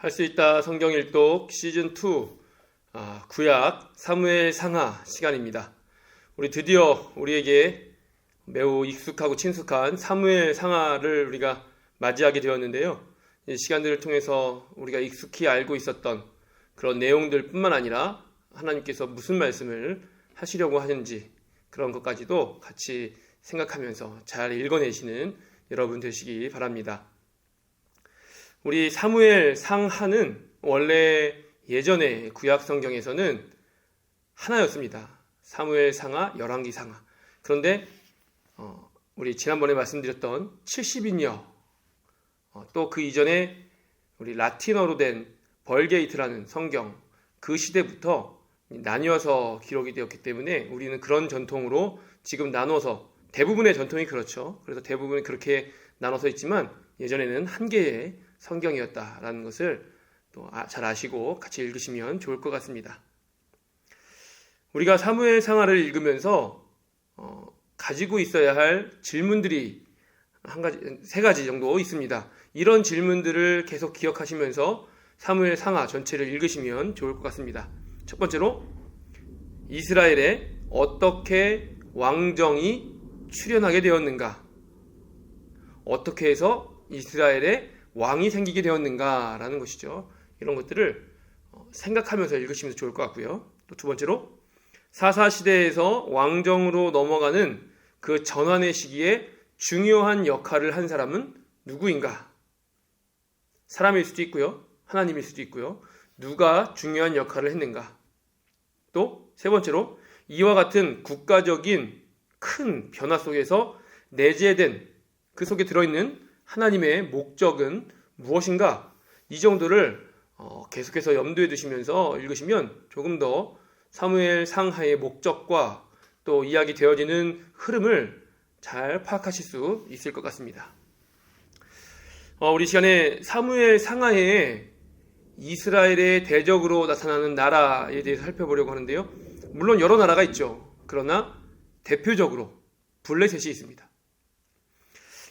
할 수 있다 성경 일독 시즌2 구약 사무엘 상하 시간입니다. 우리 드디어 우리에게 매우 익숙하고 친숙한 사무엘 상하를 우리가 맞이하게 되었는데요. 이 시간들을 통해서 우리가 익숙히 알고 있었던 그런 내용들 뿐만 아니라 하나님께서 무슨 말씀을 하시려고 하는지 그런 것까지도 같이 생각하면서 잘 읽어내시는 여러분 되시기 바랍니다. 우리 사무엘 상하는 원래 예전에 구약 성경에서는 하나였습니다. 사무엘 상하, 열왕기 상하. 그런데 우리 지난번에 말씀드렸던 70인여 또 그 이전에 우리 라틴어로 된 벌게이트라는 성경 그 시대부터 나뉘어서 기록이 되었기 때문에 우리는 그런 전통으로 지금 나눠서 대부분의 전통이 그렇죠. 그래서 대부분 그렇게 나눠서 있지만 예전에는 한 개의 성경이었다라는 것을 또 잘 아시고 같이 읽으시면 좋을 것 같습니다. 우리가 사무엘 상하를 읽으면서 가지고 있어야 할 질문들이 세 가지 정도 있습니다. 이런 질문들을 계속 기억하시면서 사무엘 상하 전체를 읽으시면 좋을 것 같습니다. 첫 번째로 이스라엘에 어떻게 왕정이 출현하게 되었는가? 어떻게 해서 이스라엘에 왕이 생기게 되었는가라는 것이죠. 이런 것들을 생각하면서 읽으시면 좋을 것 같고요. 또 두 번째로 사사시대에서 왕정으로 넘어가는 그 전환의 시기에 중요한 역할을 한 사람은 누구인가? 사람일 수도 있고요. 하나님일 수도 있고요. 누가 중요한 역할을 했는가? 또 세 번째로 이와 같은 국가적인 큰 변화 속에서 내재된 그 속에 들어있는 하나님의 목적은 무엇인가? 이 정도를 계속해서 염두에 두시면서 읽으시면 조금 더 사무엘 상하의 목적과 또 이야기 되어지는 흐름을 잘 파악하실 수 있을 것 같습니다. 우리 시간에 사무엘 상하에 이스라엘의 대적으로 나타나는 나라에 대해서 살펴보려고 하는데요. 물론 여러 나라가 있죠. 그러나 대표적으로 블레셋이 있습니다.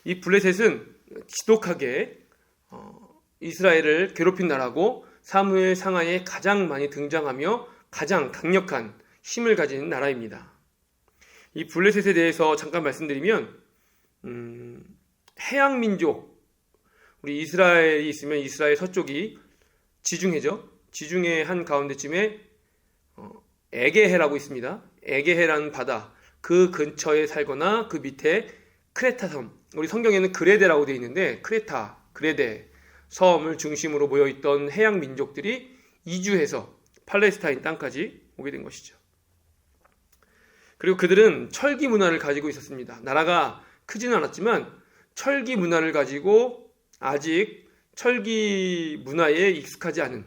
이 블레셋은 지독하게 이스라엘을 괴롭힌 나라고 사무엘 상하에 가장 많이 등장하며 가장 강력한 힘을 가진 나라입니다. 이 블레셋에 대해서 잠깐 말씀드리면 해양 민족, 우리 이스라엘이 있으면 이스라엘 서쪽이 지중해죠. 지중해 한 가운데쯤에 에게해라고 있습니다. 에게해라는 바다, 그 근처에 살거나 그 밑에 크레타 섬, 우리 성경에는 그레데라고 되어 있는데 크레타, 그레데 섬을 중심으로 모여있던 해양 민족들이 이주해서 팔레스타인 땅까지 오게 된 것이죠. 그리고 그들은 철기 문화를 가지고 있었습니다. 나라가 크지는 않았지만 철기 문화를 가지고 아직 철기 문화에 익숙하지 않은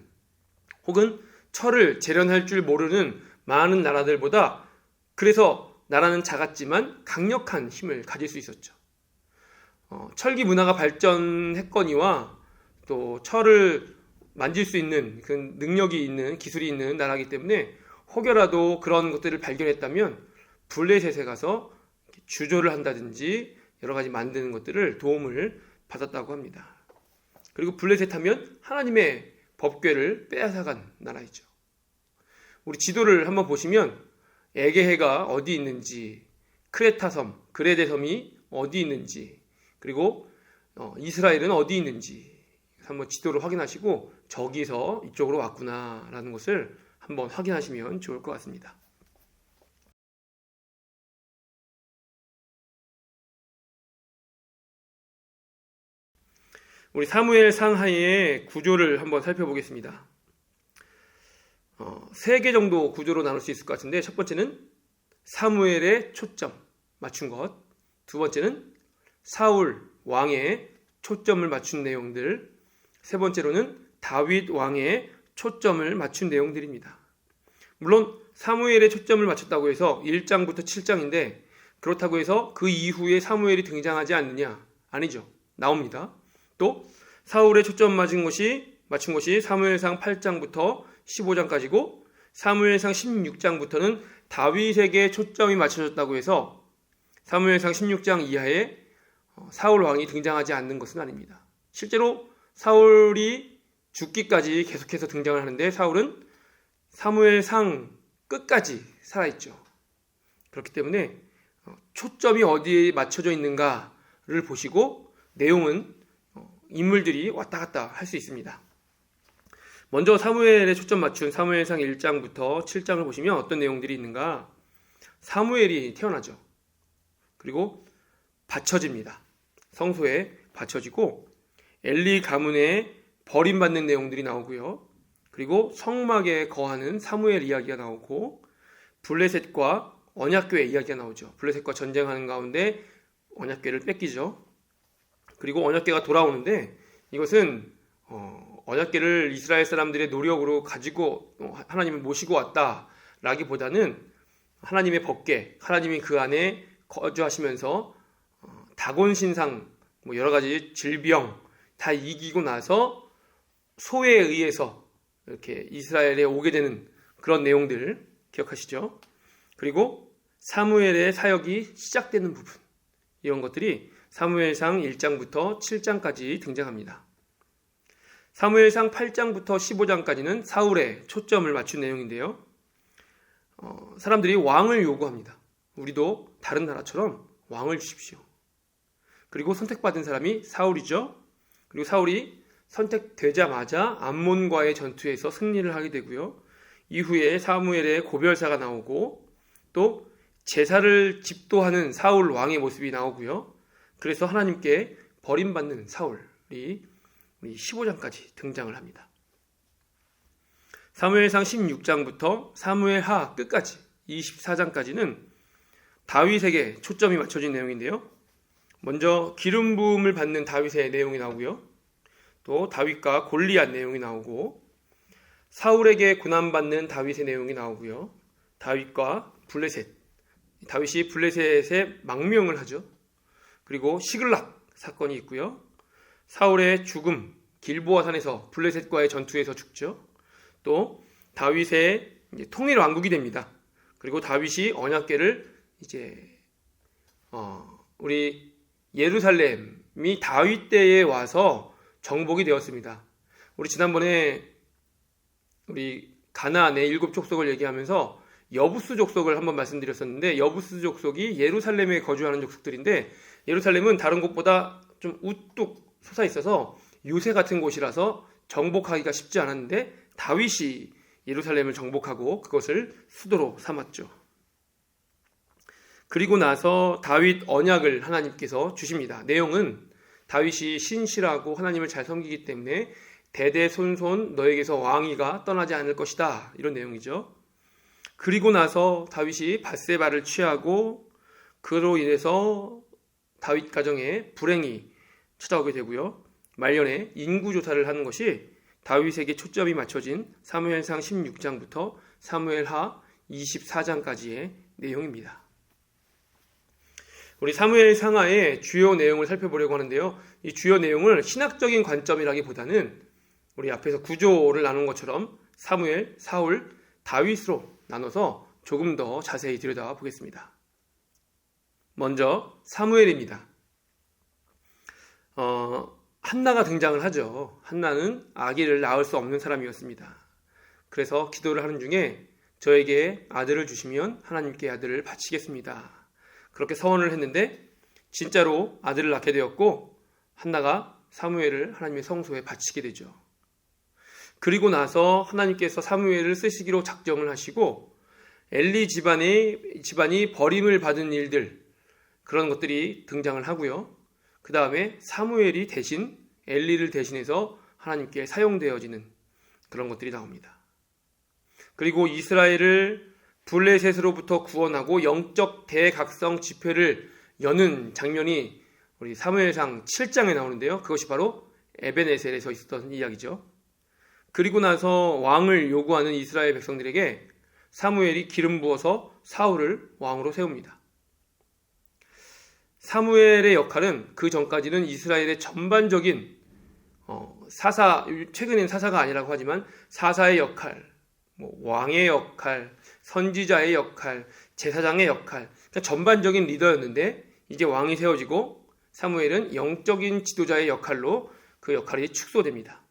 혹은 철을 재련할 줄 모르는 많은 나라들보다 그래서 나라는 작았지만 강력한 힘을 가질 수 있었죠. 철기 문화가 발전했거니와 또 철을 만질 수 있는 그 능력이 있는 기술이 있는 나라이기 때문에 혹여라도 그런 것들을 발견했다면 블레셋에 가서 주조를 한다든지 여러 가지 만드는 것들을 도움을 받았다고 합니다. 그리고 블레셋 하면 하나님의 법궤를 빼앗아간 나라이죠. 우리 지도를 한번 보시면 에게해가 어디 있는지, 크레타 섬, 그레데 섬이 어디 있는지, 그리고 이스라엘은 어디 있는지 한번 지도를 확인하시고 저기서 이쪽으로 왔구나라는 것을 한번 확인하시면 좋을 것 같습니다. 우리 사무엘 상하의 구조를 한번 살펴보겠습니다. 3개 정도 구조로 나눌 수 있을 것 같은데 첫 번째는 사무엘의 초점 맞춘 것, 두 번째는 사울 왕의 초점을 맞춘 내용들, 세 번째로는 다윗 왕의 초점을 맞춘 내용들입니다. 물론 사무엘의 초점을 맞췄다고 해서 1장부터 7장인데 그렇다고 해서 그 이후에 사무엘이 등장하지 않느냐? 아니죠. 나옵니다. 또 사울의 초점 맞춘 것이 사무엘상 8장부터 15장까지고 사무엘상 16장부터는 다윗에게 초점이 맞춰졌다고 해서 사무엘상 16장 이하에 사울 왕이 등장하지 않는 것은 아닙니다. 실제로 사울이 죽기까지 계속해서 등장을 하는데 사울은 사무엘상 끝까지 살아있죠. 그렇기 때문에 초점이 어디에 맞춰져 있는가를 보시고 내용은 인물들이 왔다 갔다 할 수 있습니다. 먼저 사무엘에 초점 맞춘 사무엘상 1장부터 7장을 보시면 어떤 내용들이 있는가? 사무엘이 태어나죠. 그리고 바쳐집니다. 성소에 바쳐지고 엘리 가문에 버림받는 내용들이 나오고요. 그리고 성막에 거하는 사무엘 이야기가 나오고 블레셋과 언약궤 이야기가 나오죠. 블레셋과 전쟁하는 가운데 언약궤를 뺏기죠. 그리고 언약궤가 돌아오는데 이것은 언약궤를 이스라엘 사람들의 노력으로 가지고 하나님을 모시고 왔다라기보다는 하나님의 법궤, 하나님이 그 안에 거주하시면서 다곤 신상, 여러 가지 질병 다 이기고 나서 소에 의해서 이렇게 이스라엘에 오게 되는 그런 내용들 기억하시죠? 그리고 사무엘의 사역이 시작되는 부분, 이런 것들이 사무엘상 1장부터 7장까지 등장합니다. 사무엘상 8장부터 15장까지는 사울에 초점을 맞춘 내용인데요. 사람들이 왕을 요구합니다. 우리도 다른 나라처럼 왕을 주십시오. 그리고 선택받은 사람이 사울이죠. 그리고 사울이 선택되자마자 암몬과의 전투에서 승리를 하게 되고요. 이후에 사무엘의 고별사가 나오고 또 제사를 집도하는 사울 왕의 모습이 나오고요. 그래서 하나님께 버림받는 사울이 15장까지 등장을 합니다. 사무엘상 16장부터 사무엘하 끝까지 24장까지는 다윗에게 초점이 맞춰진 내용인데요. 먼저 기름 부음을 받는 다윗의 내용이 나오고요. 또 다윗과 골리앗 내용이 나오고 사울에게 고난받는 다윗의 내용이 나오고요. 다윗과 블레셋, 다윗이 블레셋에 망명을 하죠. 그리고 시글락 사건이 있고요. 사울의 죽음, 길보아 산에서 블레셋과의 전투에서 죽죠. 또 다윗의 통일 왕국이 됩니다. 그리고 다윗이 언약궤를 우리 예루살렘이 다윗 때에 와서 정복이 되었습니다. 우리 지난번에 우리 가나안의 7 족속을 얘기하면서 여부스 족속을 한번 말씀드렸었는데 여부스 족속이 예루살렘에 거주하는 족속들인데 예루살렘은 다른 곳보다 좀 우뚝 솟아 있어서 요새 같은 곳이라서 정복하기가 쉽지 않았는데 다윗이 예루살렘을 정복하고 그것을 수도로 삼았죠. 그리고 나서 다윗 언약을 하나님께서 주십니다. 내용은 다윗이 신실하고 하나님을 잘 섬기기 때문에 대대손손 너에게서 왕위가 떠나지 않을 것이다. 이런 내용이죠. 그리고 나서 다윗이 밧세바를 취하고 그로 인해서 다윗 가정에 불행이 찾아오게 되고요. 말년에 인구조사를 하는 것이 다윗에게 초점이 맞춰진 사무엘상 16장부터 사무엘하 24장까지의 내용입니다. 우리 사무엘상하의 주요 내용을 살펴보려고 하는데요. 이 주요 내용을 신학적인 관점이라기보다는 우리 앞에서 구조를 나눈 것처럼 사무엘, 사울, 다윗으로 나눠서 조금 더 자세히 들여다보겠습니다. 먼저 사무엘입니다. 한나가 등장을 하죠. 한나는 아기를 낳을 수 없는 사람이었습니다. 그래서 기도를 하는 중에 저에게 아들을 주시면 하나님께 아들을 바치겠습니다. 그렇게 서원을 했는데 진짜로 아들을 낳게 되었고 한나가 사무엘을 하나님의 성소에 바치게 되죠. 그리고 나서 하나님께서 사무엘을 쓰시기로 작정을 하시고 엘리 집안이 버림을 받은 일들, 그런 것들이 등장을 하고요. 그 다음에 사무엘이 대신 엘리를 대신해서 하나님께 사용되어지는 그런 것들이 나옵니다. 그리고 이스라엘을 블레셋으로부터 구원하고 영적 대각성 집회를 여는 장면이 우리 사무엘상 7장에 나오는데요. 그것이 바로 에벤에셀에서 있었던 이야기죠. 그리고 나서 왕을 요구하는 이스라엘 백성들에게 사무엘이 기름 부어서 사울을 왕으로 세웁니다. 사무엘의 역할은 그 전까지는 이스라엘의 전반적인 사사, 최근엔 사사가 아니라고 하지만 사사의 역할, 왕의 역할, 선지자의 역할, 제사장의 역할, 그러니까 전반적인 리더였는데 이제 왕이 세워지고 사무엘은 영적인 지도자의 역할로 그 역할이 축소됩니다.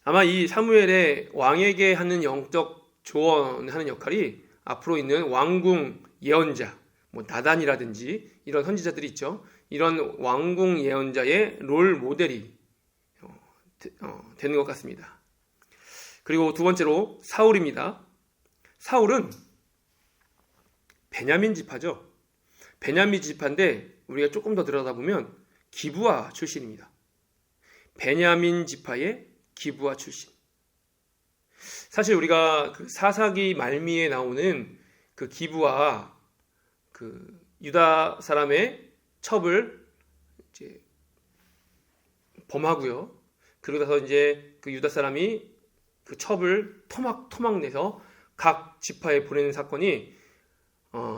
아마 이 사무엘의 왕에게 하는 영적 조언하는 역할이 앞으로 있는 왕궁 예언자, 뭐 나단이라든지 이런 선지자들이 있죠. 이런 왕궁 예언자의 롤 모델이 되는 것 같습니다. 그리고 두 번째로 사울입니다. 사울은 베냐민 지파죠. 베냐민 지파인데 우리가 조금 더 들여다보면 기브아 출신입니다. 베냐민 지파의 기브아 출신. 사실 우리가 그 사사기 말미에 나오는 그 기브아 그 유다 사람의 첩을 이제 범하고요. 그러고 나서 이제 그 유다 사람이 그 첩을 토막 내서 각 지파에 보내는 사건이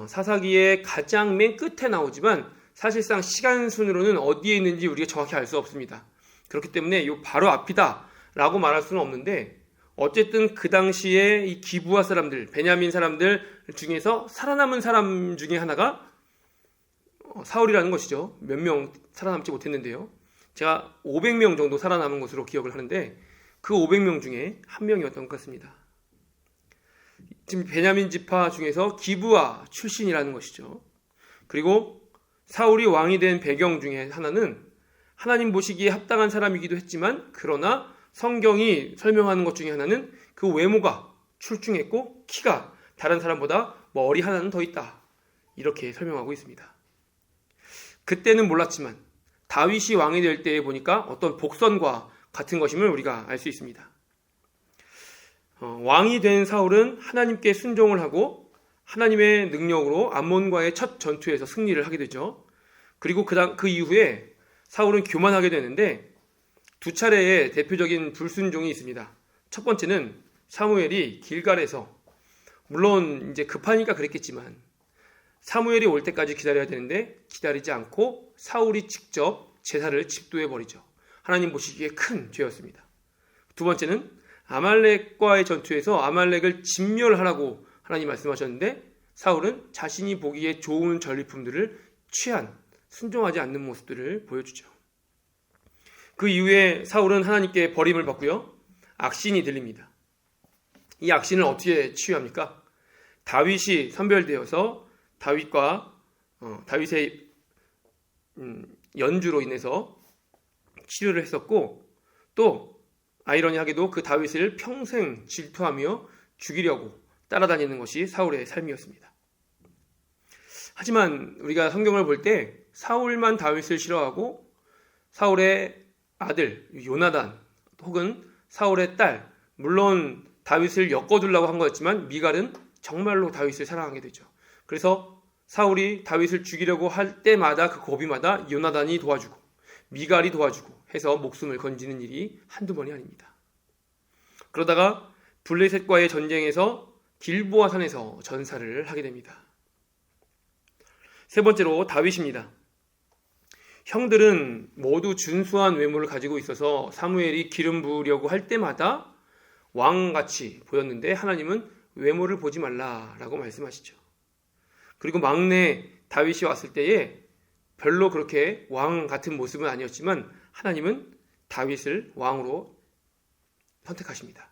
사사기의 가장 맨 끝에 나오지만 사실상 시간 순으로는 어디에 있는지 우리가 정확히 알 수 없습니다. 그렇기 때문에 이 바로 앞이다 라고 말할 수는 없는데, 어쨌든 그 당시에 이 기브아 사람들, 베냐민 사람들 중에서 살아남은 사람 중에 하나가 사울이라는 것이죠. 몇 명 살아남지 못했는데요. 제가 500명 정도 살아남은 것으로 기억을 하는데 그 500명 중에 한 명이었던 것 같습니다. 지금 베냐민 지파 중에서 기브아 출신이라는 것이죠. 그리고 사울이 왕이 된 배경 중에 하나는 하나님 보시기에 합당한 사람이기도 했지만, 그러나 성경이 설명하는 것 중에 하나는 그 외모가 출중했고 키가 다른 사람보다 머리 하나는 더 있다, 이렇게 설명하고 있습니다. 그때는 몰랐지만 다윗이 왕이 될 때에 보니까 어떤 복선과 같은 것임을 우리가 알 수 있습니다. 왕이 된 사울은 하나님께 순종을 하고 하나님의 능력으로 암몬과의 첫 전투에서 승리를 하게 되죠. 그리고 그 이후에 사울은 교만하게 되는데 두 차례의 대표적인 불순종이 있습니다. 첫 번째는 사무엘이 길갈에서, 물론 이제 급하니까 그랬겠지만 사무엘이 올 때까지 기다려야 되는데 기다리지 않고 사울이 직접 제사를 집도해 버리죠. 하나님 보시기에 큰 죄였습니다. 두 번째는 아말렉과의 전투에서 아말렉을 진멸하라고 하나님 말씀하셨는데 사울은 자신이 보기에 좋은 전리품들을 취한, 순종하지 않는 모습들을 보여주죠. 그 이후에 사울은 하나님께 버림을 받고요. 악신이 들립니다. 이 악신을 어떻게 치유합니까? 다윗이 선별되어서 다윗의 연주로 인해서 치료를 했었고, 또 아이러니하게도 그 다윗을 평생 질투하며 죽이려고 따라다니는 것이 사울의 삶이었습니다. 하지만 우리가 성경을 볼 때 사울만 다윗을 싫어하고 사울의 아들 요나단 혹은 사울의 딸, 물론 다윗을 엮어두려고 한 거였지만 미갈은 정말로 다윗을 사랑하게 되죠. 그래서 사울이 다윗을 죽이려고 할 때마다 그 고비마다 요나단이 도와주고 미갈이 도와주고 해서 목숨을 건지는 일이 한두 번이 아닙니다. 그러다가 블레셋과의 전쟁에서 길보아 산에서 전사를 하게 됩니다. 세 번째로 다윗입니다. 형들은 모두 준수한 외모를 가지고 있어서 사무엘이 기름 부으려고 할 때마다 왕같이 보였는데 하나님은 외모를 보지 말라라고 말씀하시죠. 그리고 막내 다윗이 왔을 때에 별로 그렇게 왕 같은 모습은 아니었지만 하나님은 다윗을 왕으로 선택하십니다.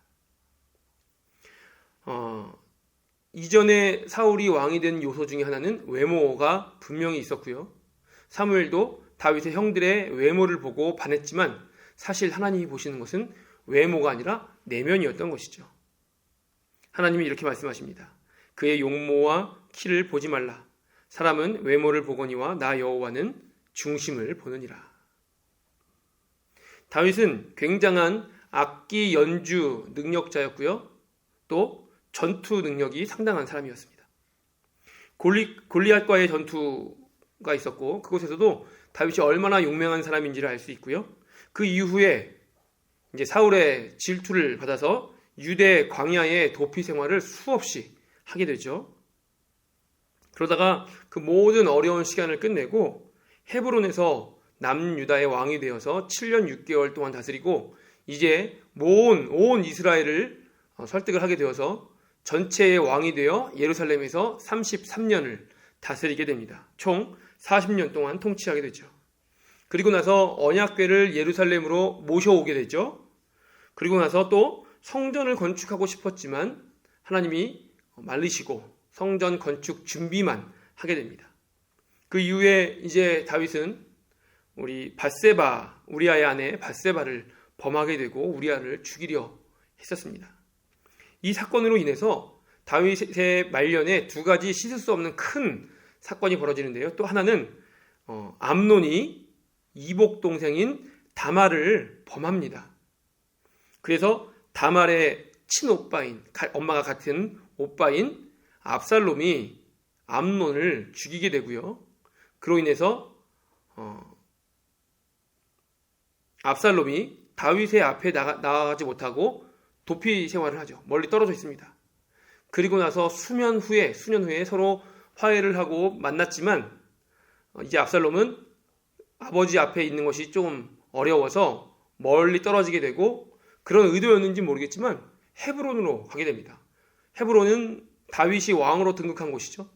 이전에 사울이 왕이 된 요소 중에 하나는 외모가 분명히 있었고요. 사무엘도 다윗의 형들의 외모를 보고 반했지만 사실 하나님이 보시는 것은 외모가 아니라 내면이었던 것이죠. 하나님이 이렇게 말씀하십니다. 그의 용모와 키를 보지 말라. 사람은 외모를 보거니와 나 여호와는 중심을 보느니라. 다윗은 굉장한 악기 연주 능력자였고요. 또 전투 능력이 상당한 사람이었습니다. 골리앗과의 전투가 있었고 그곳에서도 다윗이 얼마나 용맹한 사람인지를 알 수 있고요. 그 이후에 이제 사울의 질투를 받아서 유대 광야의 도피 생활을 수없이 하게 되죠. 그러다가 그 모든 어려운 시간을 끝내고 헤브론에서 남유다의 왕이 되어서 7년 6개월 동안 다스리고 이제 온 이스라엘을 설득을 하게 되어서 전체의 왕이 되어 예루살렘에서 33년을 다스리게 됩니다. 총 40년 동안 통치하게 되죠. 그리고 나서 언약궤를 예루살렘으로 모셔오게 되죠. 그리고 나서 또 성전을 건축하고 싶었지만 하나님이 말리시고 성전 건축 준비만 하게 됩니다. 그 이후에 이제 다윗은 우리 밧세바, 우리아의 아내 밧세바를 범하게 되고 우리아를 죽이려 했었습니다. 이 사건으로 인해서 다윗의 말년에 두 가지 씻을 수 없는 큰 사건이 벌어지는데요. 또 하나는 암논이 이복 동생인 다말을 범합니다. 그래서 다말의 친오빠인, 엄마가 같은 오빠인 압살롬이 암논을 죽이게 되고요. 그로 인해서 압살롬이 다윗의 앞에 나아가지 못하고 도피 생활을 하죠. 멀리 떨어져 있습니다. 그리고 나서 수년 후에 서로 화해를 하고 만났지만 이제 압살롬은 아버지 앞에 있는 것이 조금 어려워서 멀리 떨어지게 되고 그런 의도였는지 모르겠지만 헤브론으로 가게 됩니다. 헤브론은 다윗이 왕으로 등극한 곳이죠.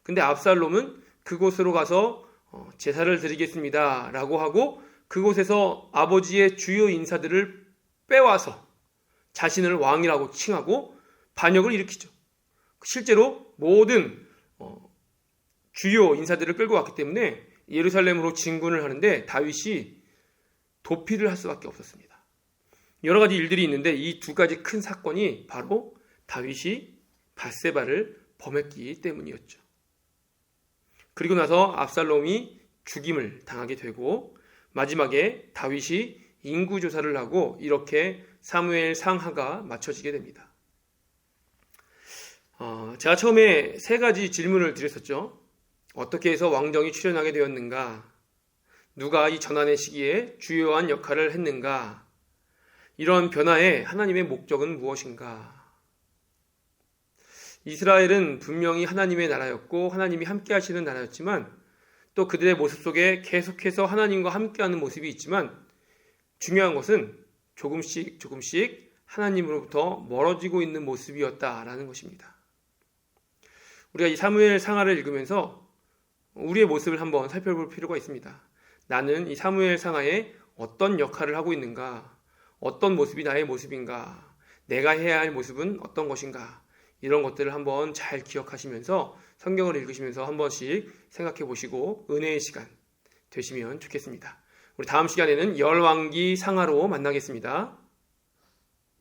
근데 압살롬은 그곳으로 가서 제사를 드리겠습니다 라고 하고 그곳에서 아버지의 주요 인사들을 빼와서 자신을 왕이라고 칭하고 반역을 일으키죠. 실제로 모든 주요 인사들을 끌고 왔기 때문에 예루살렘으로 진군을 하는데 다윗이 도피를 할 수밖에 없었습니다. 여러 가지 일들이 있는데 이 두 가지 큰 사건이 바로 다윗이 밧세바를 범했기 때문이었죠. 그리고 나서 압살롬이 죽임을 당하게 되고 마지막에 다윗이 인구조사를 하고 이렇게 사무엘 상하가 맞춰지게 됩니다. 제가 처음에 세 가지 질문을 드렸었죠. 어떻게 해서 왕정이 출현하게 되었는가? 누가 이 전환의 시기에 주요한 역할을 했는가? 이런 변화의 하나님의 목적은 무엇인가? 이스라엘은 분명히 하나님의 나라였고 하나님이 함께 하시는 나라였지만 또 그들의 모습 속에 계속해서 하나님과 함께하는 모습이 있지만 중요한 것은 조금씩 하나님으로부터 멀어지고 있는 모습이었다라는 것입니다. 우리가 이 사무엘 상하를 읽으면서 우리의 모습을 한번 살펴볼 필요가 있습니다. 나는 이 사무엘 상하에 어떤 역할을 하고 있는가? 어떤 모습이 나의 모습인가? 내가 해야 할 모습은 어떤 것인가? 이런 것들을 한번 잘 기억하시면서 성경을 읽으시면서 한 번씩 생각해 보시고 은혜의 시간 되시면 좋겠습니다. 우리 다음 시간에는 열왕기 상하로 만나겠습니다.